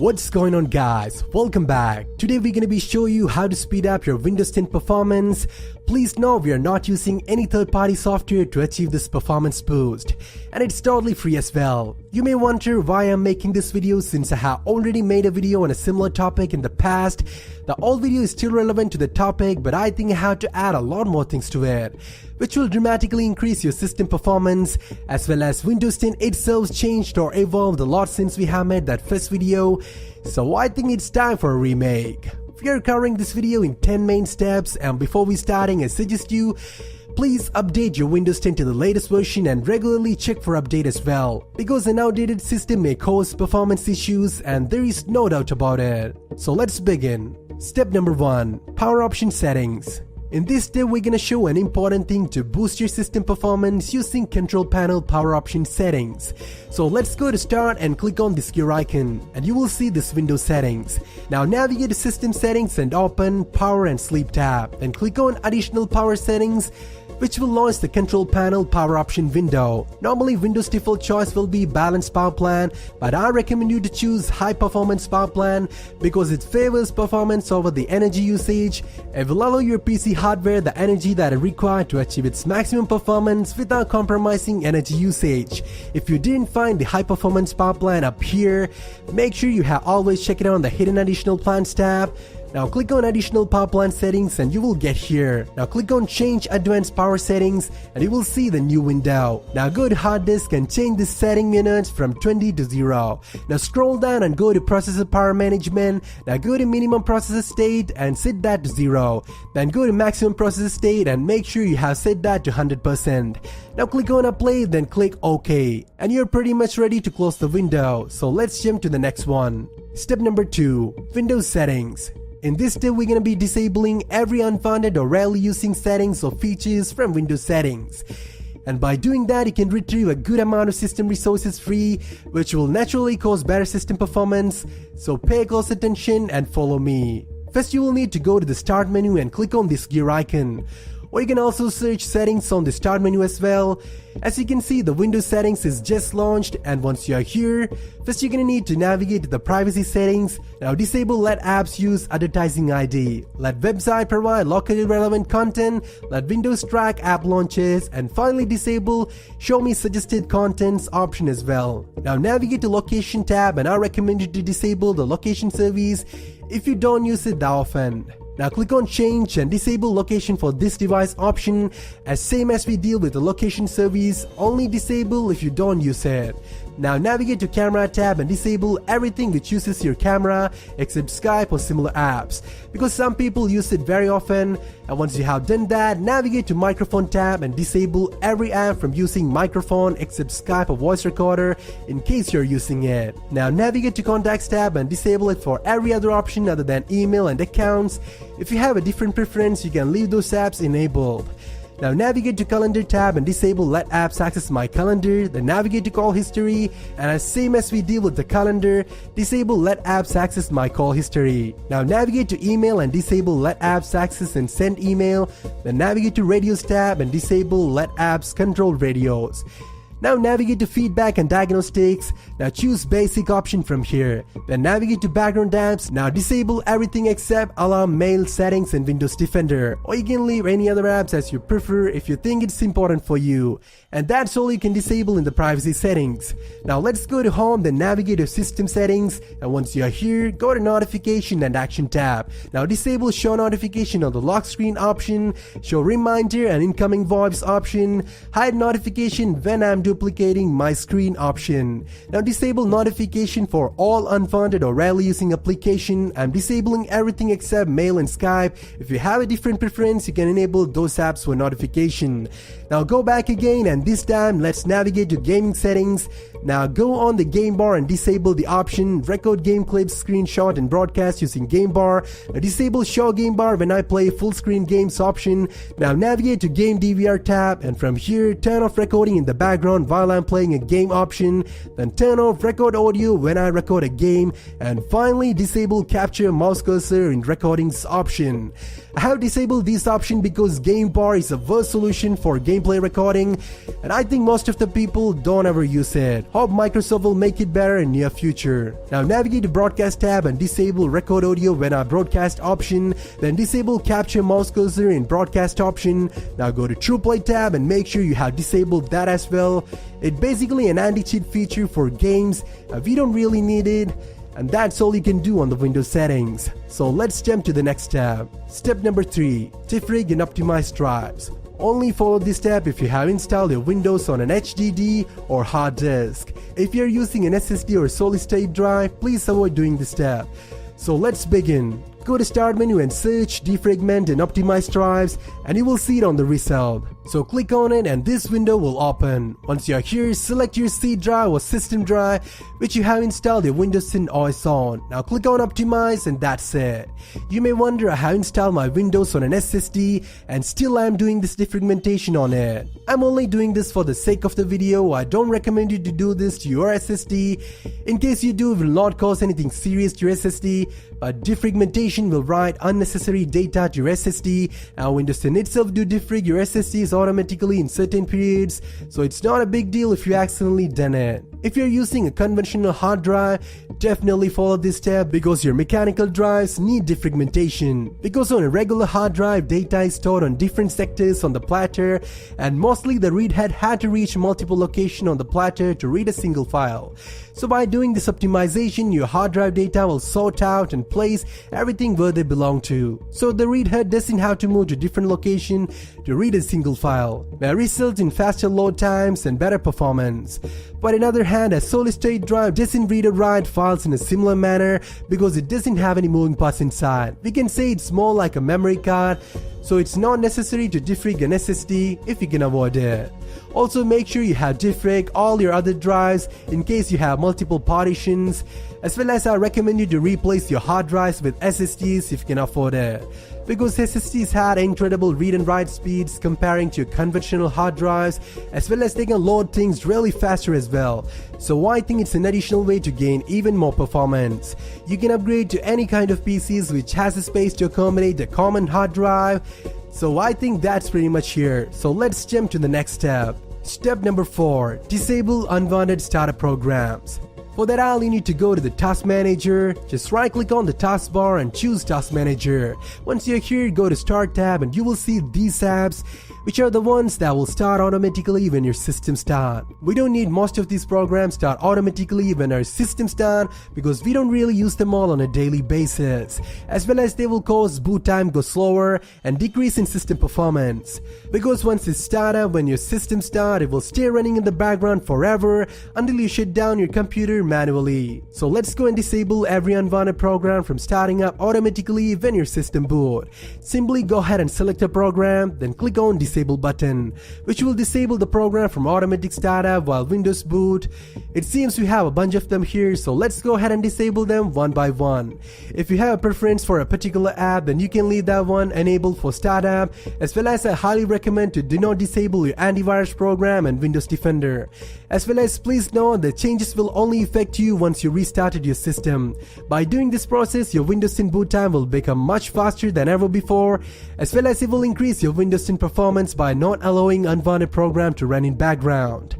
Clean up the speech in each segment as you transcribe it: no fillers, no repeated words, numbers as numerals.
What's going on, guys? Welcome back. Today we're going to be showing you how to speed up your Windows 10 performance. Please know we are not using any third-party software to achieve this performance boost, and it's totally free as well. You may wonder why I'm making this video since I have already made a video on a similar topic in the past. The old video is still relevant to the topic, but I think I have to add a lot more things to it, which will dramatically increase your system performance, as well as Windows 10 itself changed or evolved a lot since we have made that first video. So I think it's time for a remake. We are covering this video in 10 main steps, and before we starting, I suggest you please update your Windows 10 to the latest version and regularly check for update as well, because an outdated system may cause performance issues and there is no doubt about it. So let's begin. Step number 1. Power option settings. In this step, we're gonna show an important thing to boost your system performance using control panel power option settings. So let's go to start and click on this gear icon and you will see this Windows settings. Now navigate to system settings and open power and sleep tab. Then click on additional power settings, which will launch the control panel power option window. Normally Windows default choice will be balanced power plan, but I recommend you to choose high performance power plan because it favors performance over the energy usage. It will allow your PC hardware the energy that is required to achieve its maximum performance without compromising energy usage. If you didn't find the high performance power plan up here, make sure you have always checked it out on the hidden additional plans tab. Now click on additional power plan settings and you will get here. Now click on change advanced power settings and you will see the new window. Now go to hard disk and change the setting units from 20 to 0. Now scroll down and go to processor power management. Now go to minimum processor state and set that to 0. Then go to maximum processor state and make sure you have set that to 100%. Now click on apply, then click OK. And you're pretty much ready to close the window. So let's jump to the next one. Step number 2. Windows settings. In this step, we're going to be disabling every unfounded or rarely using settings or features from Windows settings. And by doing that, you can retrieve a good amount of system resources free, which will naturally cause better system performance. So pay close attention and follow me. First, you will need to go to the start menu and click on this gear icon. Or you can also search settings on the start menu as well. As you can see, the Windows settings is just launched, and once you are here, first you're gonna need to navigate to the privacy settings. Now disable let apps use advertising ID, let website provide locally relevant content, let Windows track app launches, and finally disable show me suggested contents option as well. Now navigate to location tab, and I recommend you to disable the location service if you don't use it that often. Now click on change and disable location for this device option, as same as we deal with the location service, only disable if you don't use it. Now navigate to camera tab and disable everything which uses your camera except Skype or similar apps, because some people use it very often. And once you have done that, navigate to microphone tab and disable every app from using microphone except Skype or voice recorder in case you're using it. Now navigate to contacts tab and disable it for every other option other than email and accounts. If you have a different preference, you can leave those apps enabled. Now navigate to calendar tab and disable let apps access my calendar, then navigate to call history, and as same as we deal with the calendar, disable let apps access my call history. Now navigate to email and disable let apps access and send email, then navigate to radios tab and disable let apps control radios. Now navigate to feedback and diagnostics. Now choose basic option from here. Then navigate to background apps. Now disable everything except alarm, mail, settings and Windows Defender. Or you can leave any other apps as you prefer if you think it's important for you. And that's all you can disable in the privacy settings. Now let's go to home, then navigate to system settings. And once you are here, go to notification and action tab. Now disable show notification on the lock screen option, show reminder and incoming VoIPs option, hide notification when I'm duplicating my screen option. Now disable notification for all unfounded or rarely using application. I'm disabling everything except mail and Skype. If you have a different preference, you can enable those apps for notification. Now go back again, and this time let's navigate to gaming settings. Now go on the game bar and disable the option record game clips, screenshot and broadcast using game bar. Now disable show game bar when I play full screen games option. Now navigate to game DVR tab, and from here turn off recording in the background on while I'm playing a game option, then turn off record audio when I record a game, and finally disable capture mouse cursor in recordings option. I have disabled this option because game bar is a worse solution for gameplay recording, and I think most of the people don't ever use it. Hope Microsoft will make it better in near future. Now navigate to broadcast tab and disable record audio when I broadcast option, then disable capture mouse cursor in broadcast option. Now go to TruePlay tab and make sure you have disabled that as well. It's basically an anti-cheat feature for games. We don't really need it. And that's all you can do on the Windows settings. So let's jump to the next tab. Step number 3. Defrig and optimize drives. Only follow this step if you have installed your Windows on an HDD or hard disk. If you're using an SSD or solid state drive, please avoid doing this step. So let's begin. Go to Start menu and search Defragment and Optimize Drives, and you will see it on the result. So click on it and this window will open. Once you are here, select your C drive or system drive which you have installed your Windows 10 OS on. Now click on Optimize and that's it. You may wonder, I have installed my Windows on an SSD and still I am doing this defragmentation on it. I'm only doing this for the sake of the video. I don't recommend you to do this to your SSD. In case you do, it will not cause anything serious to your SSD, but defragmentation will write unnecessary data to your SSD, and Windows 10 itself do defrag your SSDs automatically in certain periods, so it's not a big deal if you accidentally done it. If you're using a conventional hard drive, definitely follow this step because your mechanical drives need defragmentation. Because on a regular hard drive, data is stored on different sectors on the platter, and mostly the read head had to reach multiple locations on the platter to read a single file. So by doing this optimization, your hard drive data will sort out and place everything where they belong to. So the read head doesn't have to move to different location to read a single file, may result in faster load times and better performance. But on the other hand, a solid state drive doesn't read or write files in a similar manner because it doesn't have any moving parts inside. We can say it's more like a memory card, so it's not necessary to defrag an SSD if you can avoid it. Also make sure you have defrag all your other drives in case you have multiple partitions, as well as I recommend you to replace your hard drives with SSDs if you can afford it, because SSDs had incredible read and write speeds comparing to your conventional hard drives, as well as they can load things really faster as well. So I think it's an additional way to gain even more performance. You can upgrade to any kind of PCs which has the space to accommodate a common hard drive. So I think that's pretty much here. So let's jump to the next step. Step number 4. Disable unwanted startup programs. For that, all you need to go to the Task Manager, just right click on the taskbar and choose Task Manager. Once you're here, go to Start tab and you will see these apps, which are the ones that will start automatically when your system starts. We don't need most of these programs start automatically when our system starts because we don't really use them all on a daily basis, as well as they will cause boot time go slower and decrease in system performance. Because once it starts up, when your system starts, it will stay running in the background forever until you shut down your computer manually. So let's go and disable every unwanted program from starting up automatically when your system boot. Simply go ahead and select a program, then click on Disable button, which will disable the program from automatic startup while Windows boot. It seems we have a bunch of them here, so let's go ahead and disable them one by one. If you have a preference for a particular app, then you can leave that one enabled for startup, as well as I highly recommend to do not disable your antivirus program and Windows Defender. As well as please know the changes will only affect you once you restarted your system. By doing this process, your Windows 10 boot time will become much faster than ever before, as well as it will increase your Windows 10 performance by not allowing unwanted program to run in background.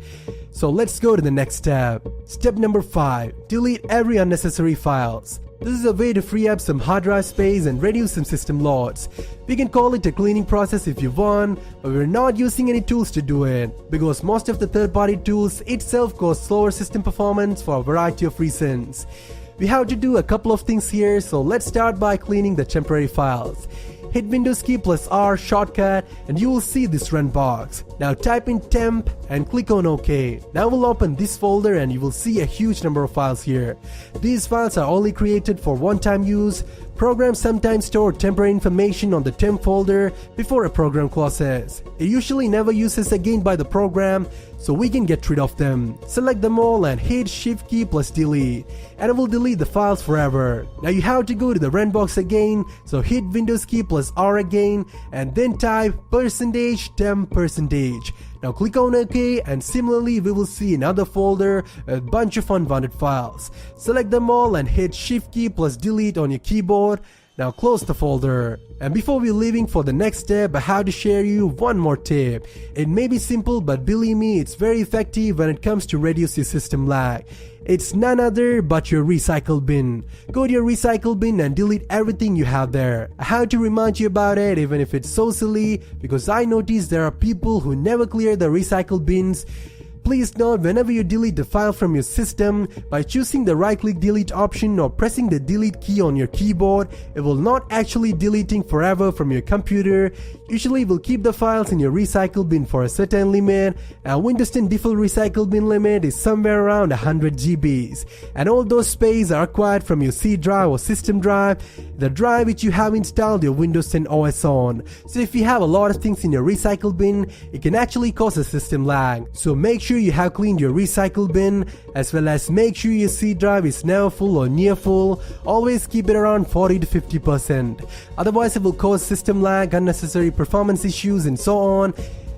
So let's go to the next step. Step number 5. Delete every unnecessary files. This is a way to free up some hard drive space and reduce some system loads. We can call it a cleaning process if you want, but we're not using any tools to do it, because most of the third-party tools itself cause slower system performance for a variety of reasons. We have to do a couple of things here, so let's start by cleaning the temporary files. Hit Windows key plus R shortcut and you will see this run box. Now type in temp and click on OK. Now we'll open this folder and you will see a huge number of files here. These files are only created for one-time use. Programs sometimes store temporary information on the temp folder before a program closes. It usually never uses again by the program, so we can get rid of them. Select them all and hit Shift key plus delete, and it will delete the files forever. Now you have to go to the run box again, so hit Windows key plus R again and then type %temp %. Now click on OK, and similarly we will see another folder with a bunch of unwanted files. Select them all and hit Shift key plus delete on your keyboard. Now close the folder. And before we're leaving for the next step, I have to share you one more tip. It may be simple, but believe me, it's very effective when it comes to reduce your system lag. It's none other but your recycle bin. Go to your recycle bin and delete everything you have there. I have to remind you about it even if it's so silly, because I notice there are people who never clear the recycle bins. Please note, whenever you delete the file from your system, by choosing the right-click delete option or pressing the delete key on your keyboard, it will not actually deleting forever from your computer. Usually it will keep the files in your recycle bin for a certain limit, and Windows 10 default recycle bin limit is somewhere around 100 GBs. And all those space are acquired from your C drive or system drive, the drive which you have installed your Windows 10 OS on. So if you have a lot of things in your recycle bin, it can actually cause a system lag. So make sure you have cleaned your recycle bin, as well as make sure your C drive is never full or near full. Always keep it around 40 to 50%. Otherwise it will cause system lag, unnecessary performance issues and so on.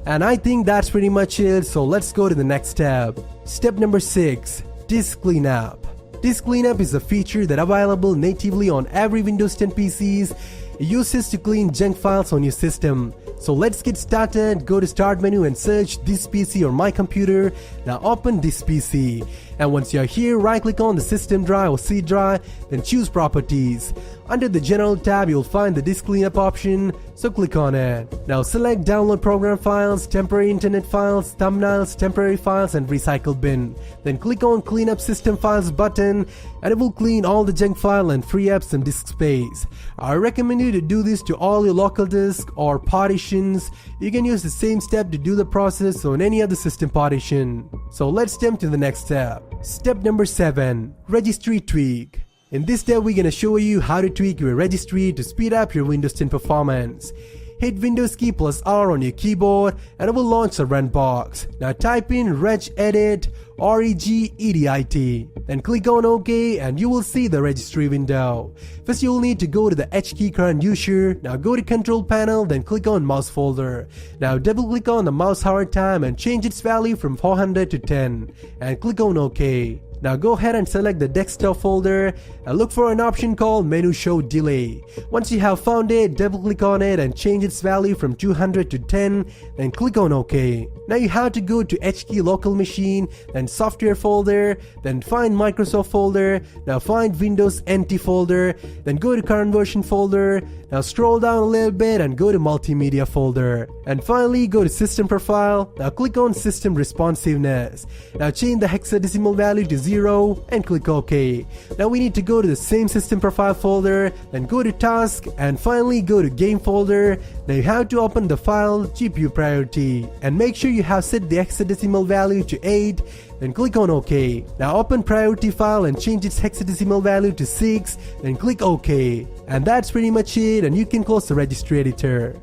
And I think that's pretty much it, so let's go to the next step. Step number 6. Disk Cleanup. Disk Cleanup is a feature that available natively on every Windows 10 PCs. It uses to clean junk files on your system. So let's get started. Go to Start menu and search this PC on my computer. Now open this PC. And once you're here, right click on the system drive or C drive, then choose Properties. Under the General tab, you'll find the Disk Cleanup option, so click on it. Now select Download Program Files, Temporary Internet Files, Thumbnails, Temporary Files and Recycle Bin. Then click on Clean Up System Files button, and it will clean all the junk file and free up some disk space. I recommend you to do this to all your local disk or partitions. You can use the same step to do the process on any other system partition. So let's jump to the next step. Step number 7. Registry Tweak. In this step, we're gonna show you how to tweak your registry to speed up your Windows 10 performance. Hit Windows key plus R on your keyboard and it will launch a run box. Now type in regedit, regedit. Then click on OK and you will see the registry window. First you will need to go to the H key current user. Now go to Control Panel, then click on Mouse Folder. Now double click on the mouse hover time and change its value from 400 to 10. And click on OK. Now go ahead and select the desktop folder and look for an option called Menu Show Delay. Once you have found it, double click on it and change its value from 200 to 10, then click on OK. Now you have to go to HKey Local Machine, then Software folder, then find Microsoft folder, now find Windows NT folder, then go to Current Version folder, now scroll down a little bit and go to Multimedia folder. And finally go to System Profile, now click on System Responsiveness. Now change the hexadecimal value to 0 and click OK. Now we need to go to the same System Profile folder, then go to Task and finally go to Game folder. Now you have to open the file GPU Priority and make sure you have set the hexadecimal value to 8, then click on OK. Now open Priority file and change its hexadecimal value to 6, then click OK. And that's pretty much it, and you can close the registry editor.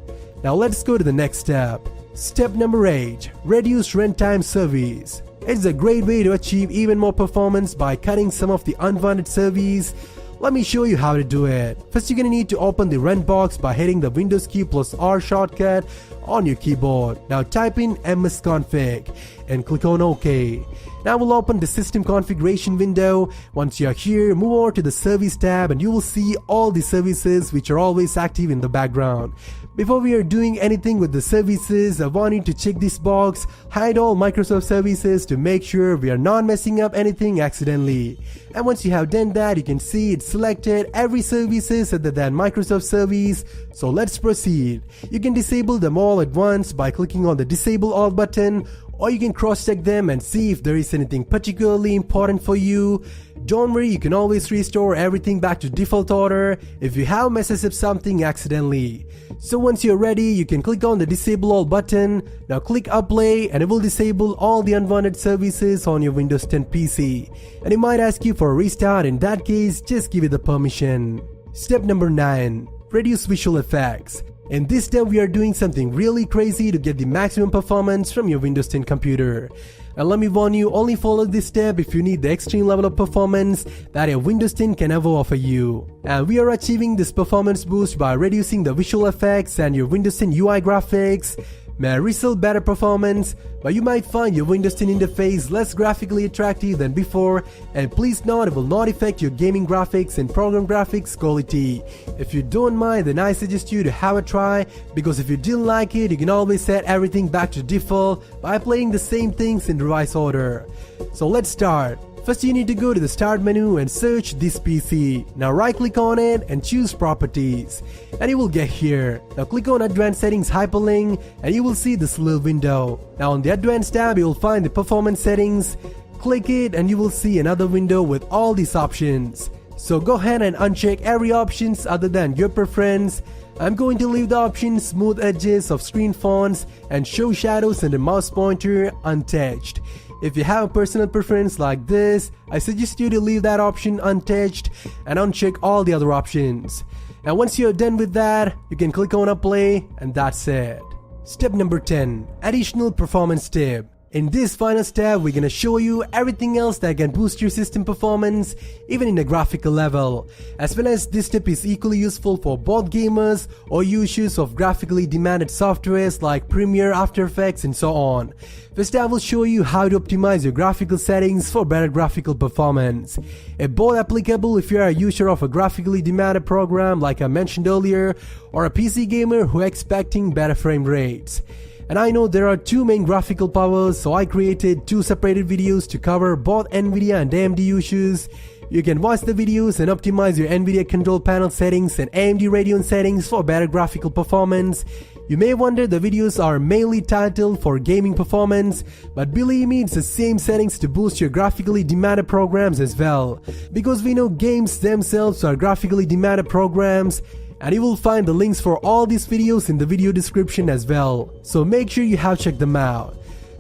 Now let's go to the next step. Step number 8. Reduce runtime service. It's a great way to achieve even more performance by cutting some of the unwanted service. Let me show you how to do it. First you're gonna need to open the run box by hitting the Windows key plus R shortcut on your keyboard. Now type in msconfig and click on OK. Now we'll open the system configuration window. Once you're here, move over to the service tab and you will see all the services which are always active in the background. Before we are doing anything with the services, I want you to check this box, hide all Microsoft services to make sure we are not messing up anything accidentally. And once you have done that, you can see it selected every services other than Microsoft service. So let's proceed. You can disable them all at once by clicking on the Disable All button, or you can cross-check them and see if there is anything particularly important for you. Don't worry, you can always restore everything back to default order if you have messes up something accidentally. So once you're ready, you can click on the Disable All button. Now click Apply and it will disable all the unwanted services on your Windows 10 PC. And it might ask you for a restart. In that case, just give it the permission. Step number 9. Reduce visual effects. In this step, we are doing something really crazy to get the maximum performance from your Windows 10 computer. And let me warn you, only follow this step if you need the extreme level of performance that your Windows 10 can ever offer you. And we are achieving this performance boost by reducing the visual effects and your Windows 10 UI graphics. may result better performance, but you might find your Windows 10 interface less graphically attractive than before, and please note it will not affect your gaming graphics and program graphics quality. If you don't mind, then I suggest you to have a try, because if you didn't like it, you can always set everything back to default by playing the same things in reverse order. So let's start. First, you need to go to the start menu and search this PC. Now right click on it and choose properties, and you will get here. Now click on advanced settings hyperlink and you will see this little window. Now on the advanced tab you will find the performance settings. Click it and you will see another window with all these options. So go ahead and uncheck every options other than your preference. I'm going to leave the options smooth edges of screen fonts and show shadows and the mouse pointer untouched. If you have a personal preference like this, I suggest you to leave that option untouched and uncheck all the other options. And once you're done with that, you can click on Apply and that's it. Step number 10. Additional performance tip. In this final step, we're gonna show you everything else that can boost your system performance even in a graphical level. As well as this tip is equally useful for both gamers or users of graphically demanded softwares like Premiere, After Effects and so on. First, I will show you how to optimize your graphical settings for better graphical performance. It's both applicable if you are a user of a graphically demanded program like I mentioned earlier, or a PC gamer who are expecting better frame rates. And I know there are two main graphical powers, so I created two separated videos to cover both Nvidia and AMD users. You can watch the videos and optimize your Nvidia control panel settings and AMD Radeon settings for better graphical performance. You may wonder the videos are mainly titled for gaming performance, but believe me, it's the same settings to boost your graphically demanded programs as well. Because we know games themselves are graphically demanded programs, and you will find the links for all these videos in the video description as well. So make sure you have checked them out.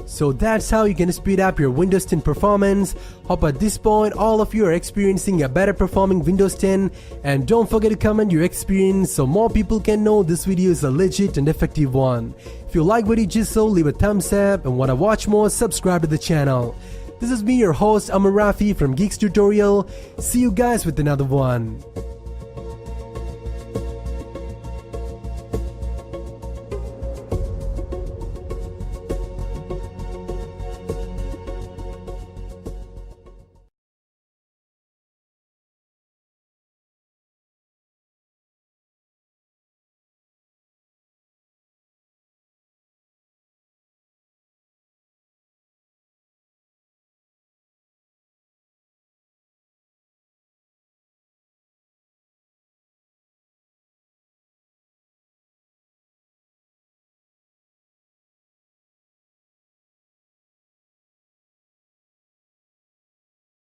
So that's how you can speed up your Windows 10 performance. Hope at this point all of you are experiencing a better performing Windows 10, and don't forget to comment your experience so more people can know this video is a legit and effective one. If you like what you just saw, leave a thumbs up, and wanna watch more, subscribe to the channel. This is me, your host Amar Rafi from Geeks Tutorial. See you guys with another one.